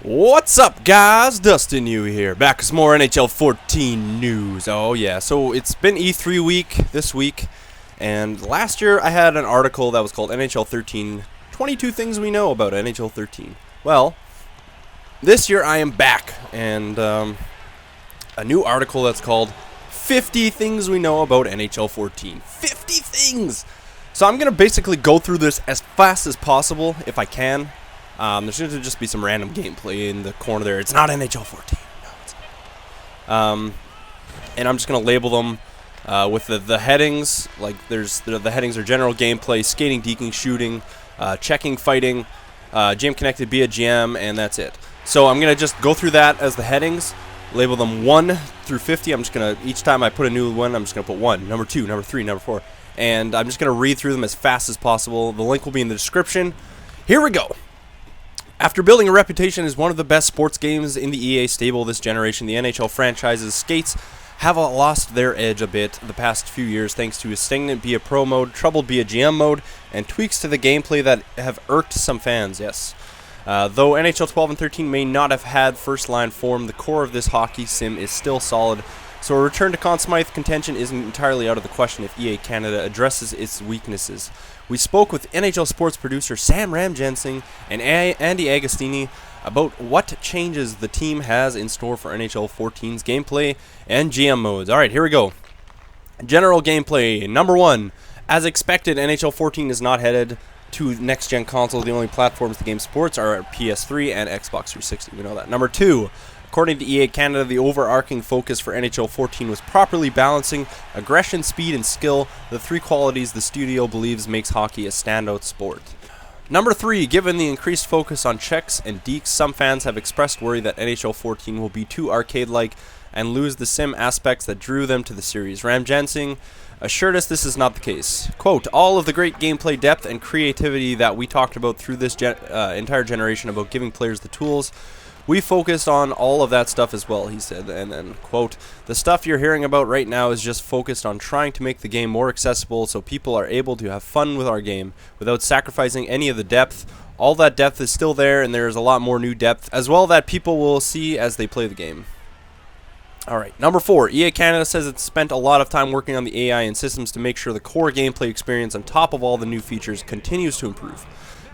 What's up, guys? Dustin Yewy here, back with some more NHL 14 news. Oh yeah, so it's been E3 week this week, and last year I had an article that was called NHL 13, 22 Things We Know About NHL 13. Well, this year I am back, and a new article that's called 50 Things We Know About NHL 14. 50 things! So I'm going to basically go through this as fast as possible, if I can. There's going to just be some random gameplay in the corner there. It's not NHL 14. No, it's not. And I'm just going to label them with the headings. Like, the headings are general gameplay, skating, deking, shooting, checking, fighting, GM connected, be a GM, and that's it. So I'm going to just go through that as the headings, label them 1 through 50. I'm just going to, each time I put a new one, I'm just going to put 1, number 2, number 3, number 4. And I'm just going to read through them as fast as possible. The link will be in the description. Here we go. After building a reputation as one of the best sports games in the EA stable this generation, the NHL franchise's skates have lost their edge a bit the past few years thanks to a stagnant Be a Pro mode, troubled Be a GM mode, and tweaks to the gameplay that have irked some fans, yes. Though NHL 12 and 13 may not have had first-line form, the core of this hockey sim is still solid, so a return to Conn Smythe contention isn't entirely out of the question if EA Canada addresses its weaknesses. We spoke with NHL sports producer Sam Ramjansing and Andy Agostini about what changes the team has in store for NHL 14's gameplay and GM modes. Alright, here we go. General gameplay. Number 1. As expected, NHL 14 is not headed to next-gen consoles. The only platforms the game supports are PS3 and Xbox 360. We know that. Number 2. According to EA Canada, the overarching focus for NHL 14 was properly balancing aggression, speed, and skill, the three qualities the studio believes makes hockey a standout sport. Number 3, given the increased focus on checks and dekes, some fans have expressed worry that NHL 14 will be too arcade-like and lose the sim aspects that drew them to the series. Ramjansing assured us this is not the case. Quote, all of the great gameplay depth and creativity that we talked about through this entire generation about giving players the tools, we focused on all of that stuff as well, he said, and then, quote, the stuff you're hearing about right now is just focused on trying to make the game more accessible so people are able to have fun with our game without sacrificing any of the depth. All that depth is still there, and there's a lot more new depth as well that people will see as they play the game. Alright, number 4, EA Canada says it's spent a lot of time working on the AI and systems to make sure the core gameplay experience on top of all the new features continues to improve.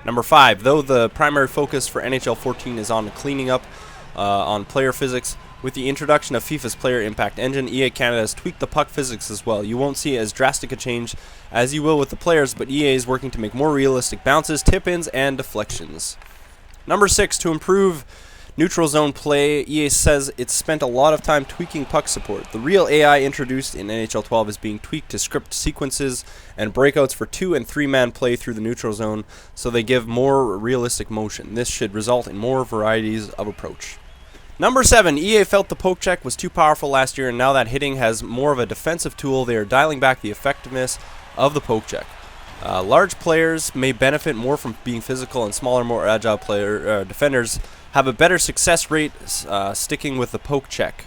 Number 5, though the primary focus for NHL 14 is on cleaning up on player physics, with the introduction of FIFA's Player Impact Engine, EA Canada has tweaked the puck physics as well. You won't see as drastic a change as you will with the players, but EA is working to make more realistic bounces, tip-ins, and deflections. Number 6, to improve neutral zone play, EA says it's spent a lot of time tweaking puck support. The real AI introduced in NHL 12 is being tweaked to script sequences and breakouts for 2- and 3-man play through the neutral zone, so they give more realistic motion. This should result in more varieties of approach. Number 7, EA felt the poke check was too powerful last year, and now that hitting has more of a defensive tool, they are dialing back the effectiveness of the poke check. Large players may benefit more from being physical, and smaller, more agile defenders have a better success rate sticking with the poke check.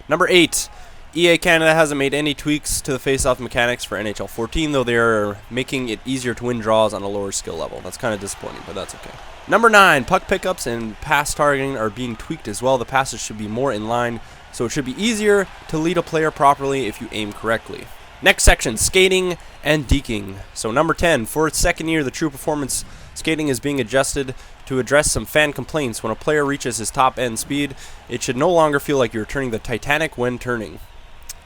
Number 8, EA Canada hasn't made any tweaks to the face-off mechanics for NHL 14, though they are making it easier to win draws on a lower skill level. That's kind of disappointing, but that's okay. Number 9, puck pickups and pass targeting are being tweaked as well. The passes should be more in line, so it should be easier to lead a player properly if you aim correctly. Next section, skating and deking. So number 10, for its second year, the True Performance skating is being adjusted to address some fan complaints. When a player reaches his top end speed, it should no longer feel like you're turning the Titanic when turning.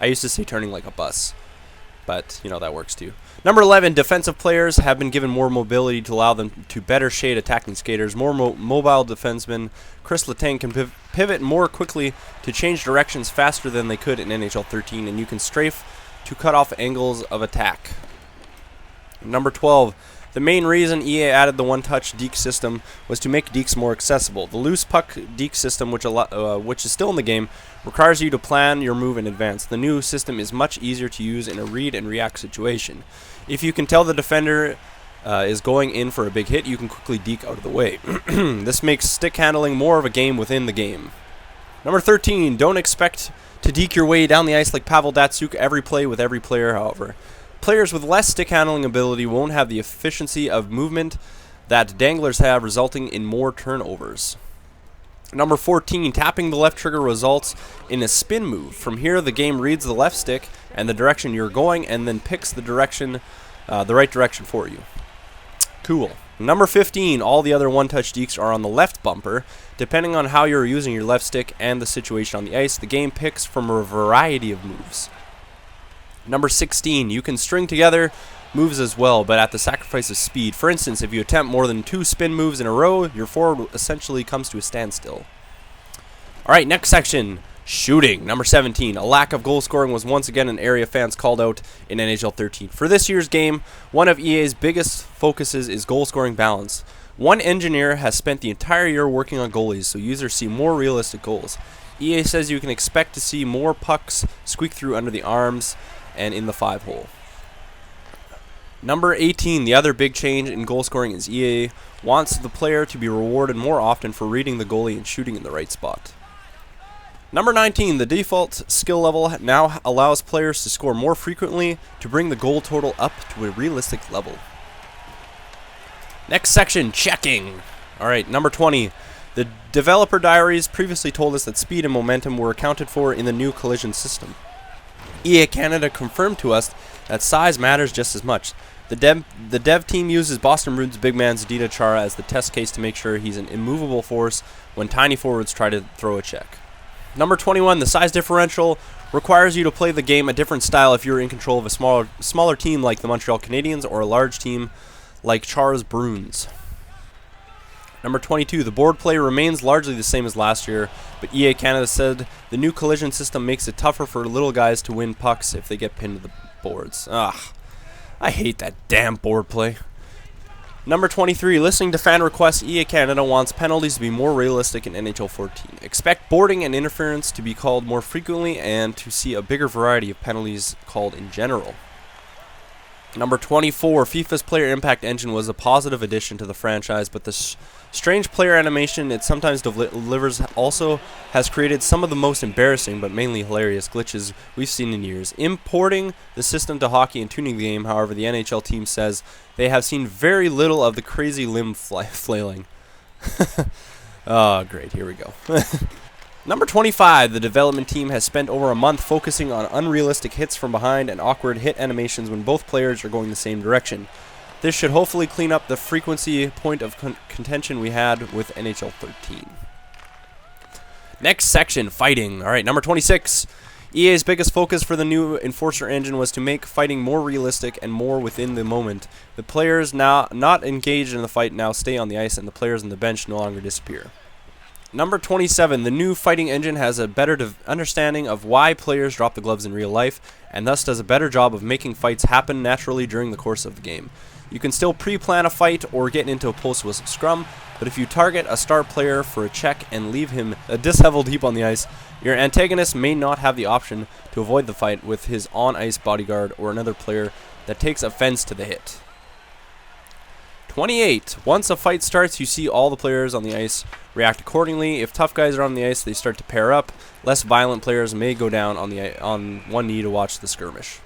I used to say turning like a bus, but you know that works too. Number 11, defensive players have been given more mobility to allow them to better shade attacking skaters. More mobile defensemen, Chris Letang can pivot more quickly to change directions faster than they could in NHL 13, and you can strafe to cut off angles of attack. Number 12, the main reason EA added the one-touch deke system was to make dekes more accessible. The loose puck deke system, which is still in the game, requires you to plan your move in advance. The new system is much easier to use in a read and react situation. If you can tell the defender is going in for a big hit, you can quickly deke out of the way. This makes stick handling more of a game within the game. Number 13, don't expect to deke your way down the ice like Pavel Datsyuk every play with every player, however. Players with less stick handling ability won't have the efficiency of movement that danglers have, resulting in more turnovers. Number 14, tapping the left trigger results in a spin move. From here, the game reads the left stick and the direction you're going, and then picks the right direction for you. Cool. Number 15, all the other one-touch dekes are on the left bumper. Depending on how you're using your left stick and the situation on the ice, the game picks from a variety of moves. Number 16, you can string together moves as well, but at the sacrifice of speed. For instance, if you attempt more than 2 spin moves in a row, your forward essentially comes to a standstill. Alright, next section, shooting. Number 17, a lack of goal scoring was once again an area fans called out in NHL 13. For this year's game, one of EA's biggest focuses is goal scoring balance. One engineer has spent the entire year working on goalies, so users see more realistic goals. EA says you can expect to see more pucks squeak through under the arms and in the 5-hole. Number 18, the other big change in goal scoring is EA wants the player to be rewarded more often for reading the goalie and shooting in the right spot. Number 19, the default skill level now allows players to score more frequently to bring the goal total up to a realistic level. Next section, checking. Alright, number 20. The developer diaries previously told us that speed and momentum were accounted for in the new collision system. EA Canada confirmed to us that size matters just as much. The dev team uses Boston Bruins big man Zdeno Chara as the test case to make sure he's an immovable force when tiny forwards try to throw a check. Number 21, the size differential requires you to play the game a different style if you're in control of a smaller team like the Montreal Canadiens or a large team like Chara's Bruins. Number 22, the board play remains largely the same as last year, but EA Canada said the new collision system makes it tougher for little guys to win pucks if they get pinned to the boards. I hate that damn board play. Number 23, listening to fan requests, EA Canada wants penalties to be more realistic in NHL 14. Expect boarding and interference to be called more frequently and to see a bigger variety of penalties called in general. Number 24, FIFA's player impact engine was a positive addition to the franchise, but the strange player animation it sometimes delivers also has created some of the most embarrassing but mainly hilarious glitches we've seen in years. Importing the system to hockey and tuning the game, however, the NHL team says they have seen very little of the crazy limb flailing. Oh, great, here we go. Number 25, the development team has spent over a month focusing on unrealistic hits from behind and awkward hit animations when both players are going the same direction. This should hopefully clean up the frequency point of contention we had with NHL 13. Next section, fighting. Alright, number 26. EA's biggest focus for the new Enforcer engine was to make fighting more realistic and more within the moment. The players now not engaged in the fight now stay on the ice, and the players on the bench no longer disappear. Number 27, the new fighting engine has a better understanding of why players drop the gloves in real life, and thus does a better job of making fights happen naturally during the course of the game. You can still pre-plan a fight or get into a post-whistle scrum, but if you target a star player for a check and leave him a disheveled heap on the ice, your antagonist may not have the option to avoid the fight with his on-ice bodyguard or another player that takes offense to the hit. 28. Once a fight starts, you see all the players on the ice react accordingly. If tough guys are on the ice, they start to pair up. Less violent players may go down on one knee to watch the skirmish.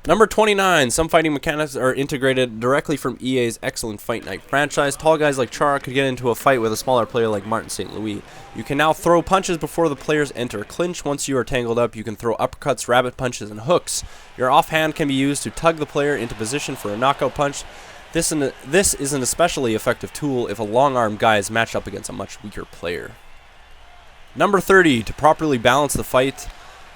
Number 29. Some fighting mechanics are integrated directly from EA's excellent Fight Night franchise. Tall guys like Chara could get into a fight with a smaller player like Martin St. Louis. You can now throw punches before the players enter a clinch. Once you are tangled up, you can throw uppercuts, rabbit punches, and hooks. Your offhand can be used to tug the player into position for a knockout punch. This is an especially effective tool if a long-armed guy is matched up against a much weaker player. Number 30. To properly balance the fight,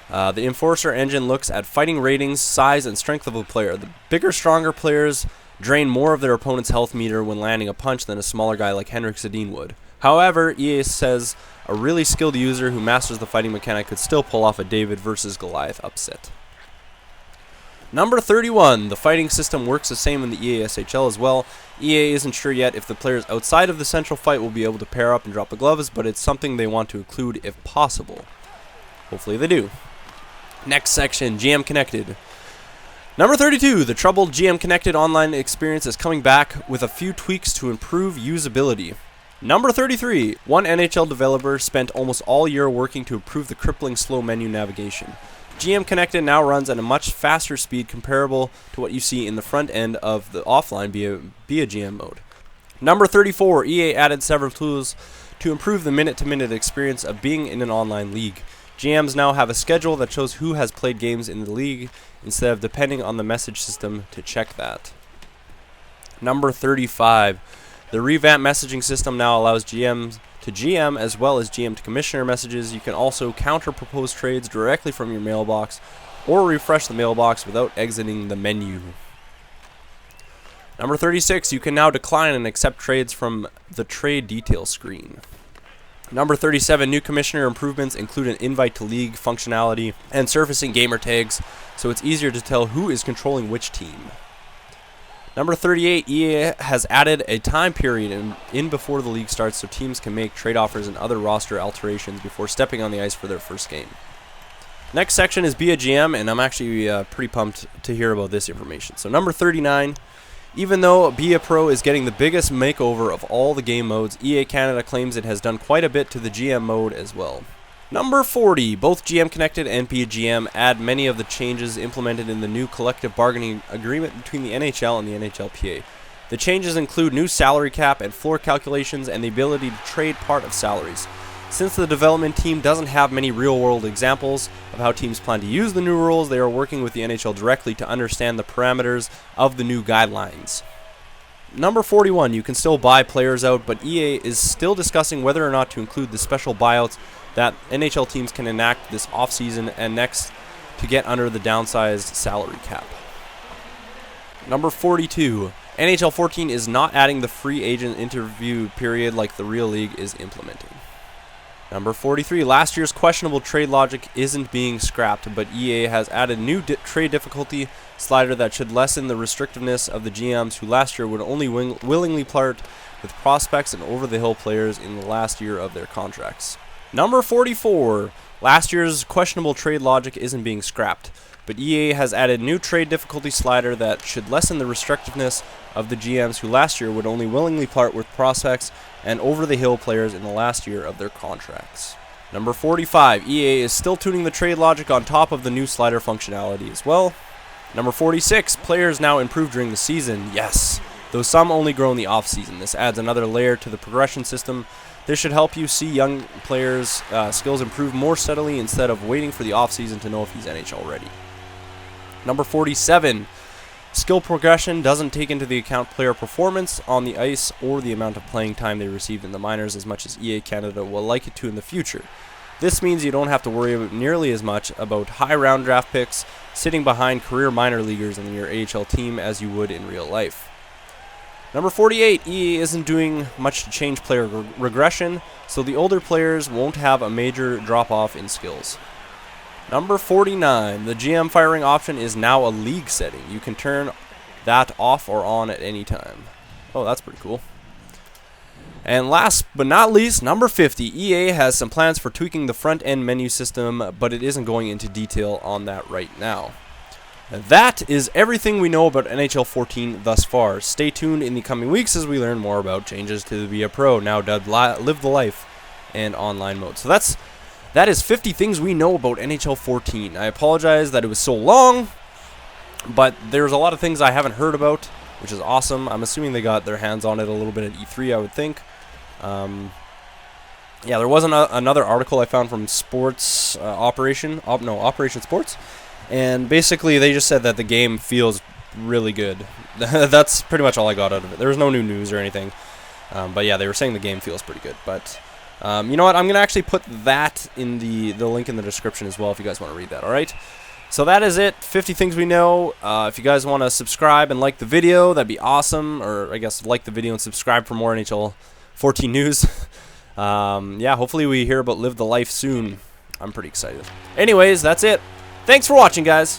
the Enforcer engine looks at fighting ratings, size, and strength of a player. The bigger, stronger players drain more of their opponent's health meter when landing a punch than a smaller guy like Henrik Sedin would. However, EA says a really skilled user who masters the fighting mechanic could still pull off a David versus Goliath upset. Number 31. The fighting system works the same in the EA SHL as well. EA isn't sure yet if the players outside of the central fight will be able to pair up and drop the gloves, but it's something they want to include if possible. Hopefully they do. Next section, GM Connected. Number 32. The troubled GM Connected online experience is coming back with a few tweaks to improve usability. Number 33. One NHL developer spent almost all year working to improve the crippling slow menu navigation. GM Connected now runs at a much faster speed comparable to what you see in the front end of the offline via GM mode. Number 34. EA added several tools to improve the minute-to-minute experience of being in an online league. GMs now have a schedule that shows who has played games in the league instead of depending on the message system to check that. Number 35. The revamped messaging system now allows GMs to GM as well as GM to commissioner messages. You can also counter proposed trades directly from your mailbox or refresh the mailbox without exiting the menu. Number 36. You can now decline and accept trades from the trade details screen. Number 37, new commissioner improvements include an invite to league functionality and surfacing gamer tags, so it's easier to tell who is controlling which team. Number 38, EA has added a time period in before the league starts so teams can make trade offers and other roster alterations before stepping on the ice for their first game. Next section is Be a GM, and I'm actually pretty pumped to hear about this information. So number 39, even though Be a Pro is getting the biggest makeover of all the game modes, EA Canada claims it has done quite a bit to the GM mode as well. Number 40, both GM Connected and Be a GM add many of the changes implemented in the new collective bargaining agreement between the NHL and the NHLPA. The changes include new salary cap and floor calculations and the ability to trade part of salaries. Since the development team doesn't have many real-world examples of how teams plan to use the new rules, they are working with the NHL directly to understand the parameters of the new guidelines. Number 41, you can still buy players out, but EA is still discussing whether or not to include the special buyouts that NHL teams can enact this offseason and next to get under the downsized salary cap. Number 42, NHL 14 is not adding the free agent interview period like the Real League is implementing. Number 43, last year's questionable trade logic isn't being scrapped, but EA has added new trade difficulty slider that should lessen the restrictiveness of the GMs who last year would only willingly part with prospects and over-the-hill players in the last year of their contracts. Number 44, last year's questionable trade logic isn't being scrapped, but EA has added new trade difficulty slider that should lessen the restrictiveness of the GMs who last year would only willingly part with prospects and over-the-hill players in the last year of their contracts. Number 45, EA is still tuning the trade logic on top of the new slider functionality as well. Number 46, players now improve during the season. Yes, though some only grow in the off-season. This adds another layer to the progression system. This should help you see young players' skills improve more steadily instead of waiting for the off-season to know if he's NHL ready. Number 47, skill progression doesn't take into the account player performance on the ice or the amount of playing time they received in the minors as much as EA Canada will like it to in the future. This means you don't have to worry about nearly as much about high round draft picks sitting behind career minor leaguers in your AHL team as you would in real life. Number 48, EA isn't doing much to change player regression, so the older players won't have a major drop-off in skills. Number 49, the GM firing option is now a league setting. You can turn that off or on at any time. Oh, that's pretty cool. And last but not least, number 50, EA has some plans for tweaking the front-end menu system, but it isn't going into detail on that right now. That is everything we know about NHL 14 thus far. Stay tuned in the coming weeks as we learn more about changes to the Be a Pro, now dubbed Live the Life, and online mode. So that is 50 things we know about NHL 14. I apologize that it was so long, but there's a lot of things I haven't heard about, which is awesome. I'm assuming they got their hands on it a little bit at E3, I would think. Yeah, there was another article I found from Operation Sports, and basically they just said that the game feels really good. That's pretty much all I got out of it. There was no new news or anything, but yeah, they were saying the game feels pretty good. But you know what? I'm going to actually put that in the link in the description as well if you guys want to read that, all right? So that is it. 50 things we know. If you guys want to subscribe and like the video, that'd be awesome. Or I guess like the video and subscribe for more NHL 14 news. Yeah, hopefully we hear about Live the Life soon. I'm pretty excited. Anyways, that's it. Thanks for watching, guys.